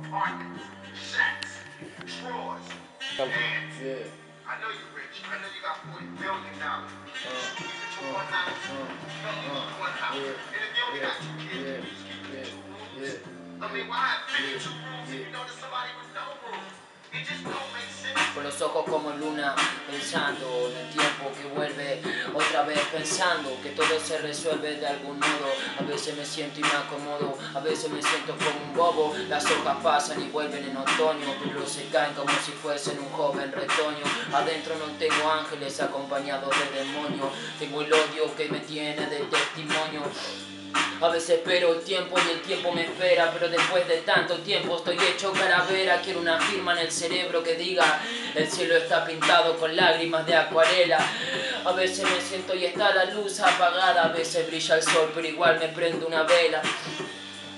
apartments, shacks, drawers, vans. Yeah. I know you're rich. I know you got $40 billion. You keep it to one house. You don't leave it to one house. And if you only got 2 kids, you just keep it to 2 rooms. I mean, why have 52 rooms if you know there's somebody with no room? It just don't make sense. Con los ojos como luna, pensando en el tiempo que vuelve, otra vez pensando que todo se resuelve de algún modo. A veces me siento y me acomodo, a veces me siento como un bobo. Las hojas pasan y vuelven en otoño, pero se caen como si fuesen un joven retoño. Adentro no tengo ángeles acompañados de demonios, tengo el odio que me tiene de testimonio. A veces espero el tiempo y el tiempo me espera, pero después de tanto tiempo estoy hecho calavera. Quiero una firma en el cerebro que diga: el cielo está pintado con lágrimas de acuarela. A veces me siento y está la luz apagada, a veces brilla el sol pero igual me prendo una vela.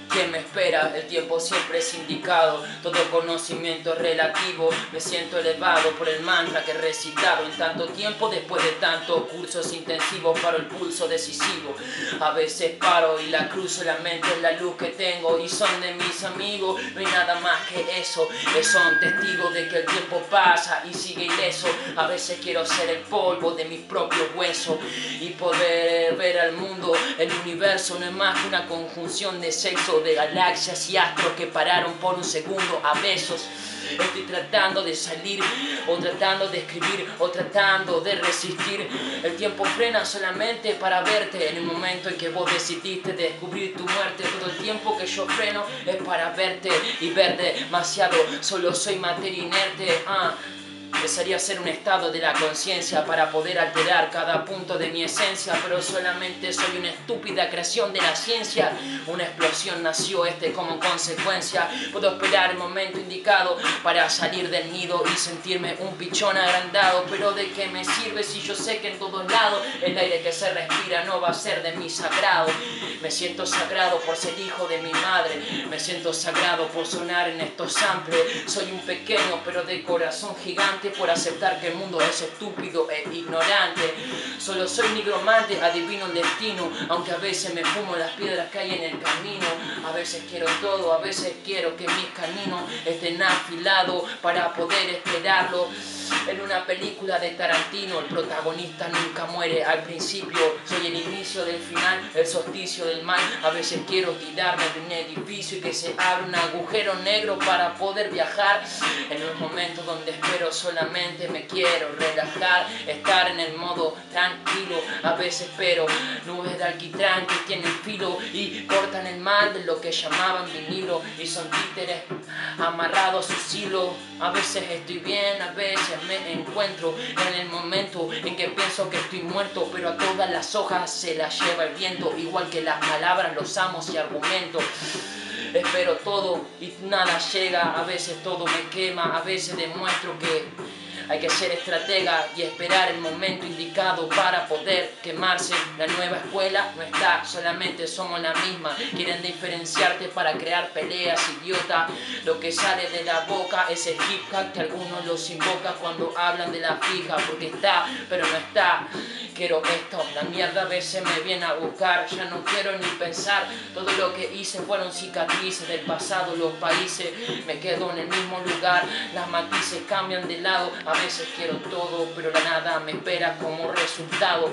¿Quién me espera? El tiempo siempre es indicado, todo conocimiento es relativo. Me siento elevado por el mantra que he recitado en tanto tiempo. Después de tantos cursos intensivos paro el pulso decisivo. A veces paro y la cruzo, la mente es la luz que tengo y son de mis amigos. No hay nada más que eso, son testigos de que el tiempo pasa y sigue ileso. A veces quiero ser el polvo de mis propios huesos y poder ver al mundo. El universo no es más que una conjunción de sexo, de galaxias y astros que pararon por un segundo a besos. Estoy tratando de salir, o tratando de escribir, o tratando de resistir. El tiempo frena solamente para verte en el momento en que vos decidiste descubrir tu muerte. Todo el tiempo que yo freno es para verte y ver demasiado. Solo soy materia inerte. Desearía ser un estado de la conciencia para poder alterar cada punto de mi esencia, pero solamente soy una estúpida creación de la ciencia. Una explosión nació como consecuencia. Puedo esperar el momento indicado para salir del nido y sentirme un pichón agrandado, pero ¿de qué me sirve si yo sé que en todos lados el aire que se respira no va a ser de mi sagrado? Me siento sagrado por ser hijo de mi madre, me siento sagrado por sonar en estos samples. Soy un pequeño pero de corazón gigante por aceptar que el mundo es estúpido e ignorante. Solo soy nigromante, adivino el destino, aunque a veces me fumo las piedras que hay en el camino. A veces quiero todo, a veces quiero que mis caninos estén afilados para poder esperarlo. En una película de Tarantino el protagonista nunca muere al principio. Soy el inicio del final, el solsticio del mal. A veces quiero tirarme de un edificio y que se abra un agujero negro para poder viajar. En los momentos donde espero solamente me quiero relajar, estar en el modo tranquilo. A veces espero nubes de alquitrán que tienen filo y cortan el mal de lo que llamaban vinilo, y son títeres amarrados a sus hilos. A veces estoy bien, a veces me encuentro en el momento en que pienso que estoy muerto, pero a todas las hojas se las lleva el viento, igual que las palabras, los amos y argumentos. Espero todo y nada llega, a veces todo me quema, a veces demuestro que hay que ser estratega y esperar el momento indicado para poder quemarse. La nueva escuela no está, solamente somos la misma. Quieren diferenciarte para crear peleas, idiota. Lo que sale de la boca es el hip hop que algunos los invocan cuando hablan de la fija, porque está, pero no está. Quiero esto, la mierda a veces me viene a buscar. Ya no quiero ni pensar, todo lo que hice fueron cicatrices del pasado. Los países, me quedo en el mismo lugar, las matices cambian de lado. A veces quiero todo, pero la nada me espera como resultado.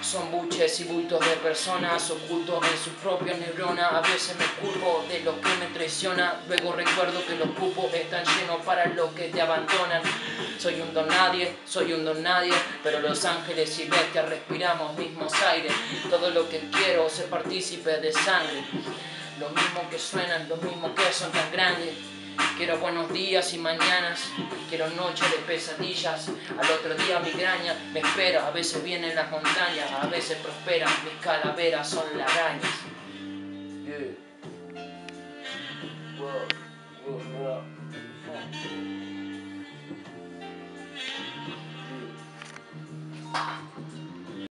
Son buches y bultos de personas ocultos en sus propias neuronas. A veces me culpo de lo que me traiciona, luego recuerdo que los cupos están llenos para los que te abandonan. Soy un don nadie, pero los ángeles y bestias respiramos mismos aires. Todo lo que quiero, ser partícipe de sangre. Lo mismo que suenan, lo mismo que son tan grandes. Quiero buenos días y mañanas, quiero noches de pesadillas. Al otro día migraña me espera, a veces vienen las montañas, a veces prosperan, mis calaveras son lagañas.